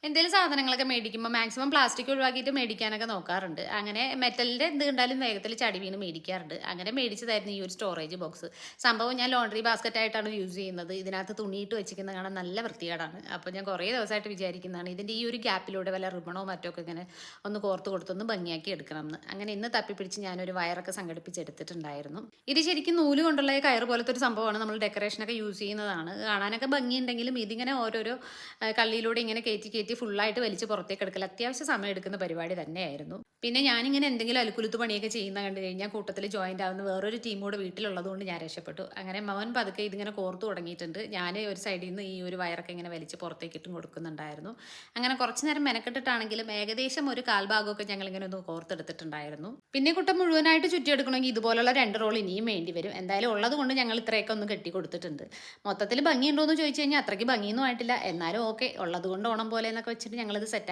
എന്തെങ്കിലും സാധനങ്ങളൊക്കെ മേടിക്കുമ്പോൾ മാക്സിമം പ്ലാസ്റ്റിക് ഒഴിവാക്കിയിട്ട് മേടിക്കാനൊക്കെ നോക്കാറുണ്ട്. അങ്ങനെ മെറ്റലിൻ്റെ എന്ത് കണ്ടാലും വേഗത്തിൽ ചടി വീണ് മേടിക്കാറുണ്ട്. അങ്ങനെ മേടിച്ചതായിരുന്നു ഈ ഒരു സ്റ്റോറേജ് ബോക്സ്. സംഭവം ഞാൻ ലോണ്ടറി ബാസ്ക്കറ്റ് ആയിട്ടാണ് യൂസ് ചെയ്യുന്നത്. ഇതിനകത്ത് തുണിയിട്ട് വെച്ചിരിക്കുന്നത് കാണാൻ നല്ല വൃത്തികേടാണ്. അപ്പോൾ ഞാൻ കുറേ ദിവസമായിട്ട് വിചാരിക്കുന്നതാണ് ഇതിൻ്റെ ഈ ഒരു ഗ്യാപ്പിലൂടെ വല്ല റിബണോ മറ്റോ ഒക്കെ ഇങ്ങനെ ഒന്ന് കോർത്ത് കൊടുത്തൊന്ന് ഭംഗിയാക്കി എടുക്കണമെന്ന്. അങ്ങനെ ഇന്ന് തപ്പിപ്പിടിച്ച് ഞാനൊരു വയറൊക്കെ സംഘടിപ്പിച്ചെടുത്തിട്ടുണ്ടായിരുന്നു. ഇത് ശരിക്കും നൂല് കൊണ്ടുള്ള കയറ് പോലത്തെ ഒരു സംഭവമാണ്. നമ്മൾ ഡെക്കറേഷനൊക്കെ യൂസ് ചെയ്യുന്നതാണ്. കാണാനൊക്കെ ഭംഗിയുണ്ടെങ്കിലും ഇതിങ്ങനെ ഓരോരോ കള്ളിയിലൂടെ ഇങ്ങനെ കയറ്റി കയറ്റി ഫുള്ളായിട്ട് വലിച്ച് പുറത്തേക്ക് എടുക്കൽ അത്യാവശ്യം സമയം എടുക്കുന്ന പരിപാടി തന്നെയായിരുന്നു. പിന്നെ ഞാനിങ്ങനെ എന്തെങ്കിലും അലുക്കുലുത്ത് പണിയൊക്കെ ചെയ്യുന്ന കണ്ടു കഴിഞ്ഞാൽ കൂട്ടത്തിൽ ജോയിൻ്റ് ആവുന്ന വേറൊരു ടീം കൂടെ വീട്ടിലുള്ളതുകൊണ്ട് ഞാൻ രക്ഷപ്പെട്ടു. അങ്ങനെ മോൻ പതുക്കെ ഇതിങ്ങനെ കോർത്ത് തുടങ്ങിയിട്ടുണ്ട്. ഞാൻ ഒരു സൈഡിൽ നിന്ന് ഈ ഒരു വയറൊക്കെ ഇങ്ങനെ വലിച്ച് പുറത്തേക്ക് ഇട്ടും കൊടുക്കുന്നുണ്ടായിരുന്നു. അങ്ങനെ കുറച്ച് നേരം മെനക്കെട്ടിട്ടാണെങ്കിലും ഏകദേശം ഒരു കാൽഭാഗമൊക്കെ ഞങ്ങളിങ്ങനെ ഒന്ന് കോർത്തെടുത്തിട്ടുണ്ടായിരുന്നു. പിന്നെ കുട്ടം മുഴുവനായിട്ട് ചുറ്റിയെടുക്കണമെങ്കിൽ ഇതുപോലുള്ള 2 റോൾ ഇനിയും വേണ്ടി വരും. എന്തായാലും ഉള്ളത് കൊണ്ട് ഞങ്ങൾ ഇത്രയൊക്കെ ഒന്ന് കെട്ടി കൊടുത്തിട്ടുണ്ട്. മൊത്തത്തിൽ ഭംഗിയുണ്ടോ എന്ന് ചോദിച്ചു കഴിഞ്ഞാൽ അത്രയ്ക്ക് ഭംഗിയൊന്നും ആയിട്ടില്ല. എന്നാലും ഓക്കെ, ഉള്ളത് കൊണ്ട് ഓണം പോലെ എന്നൊക്കെ വെച്ചിട്ട് ഞങ്ങളിത് സെറ്റ്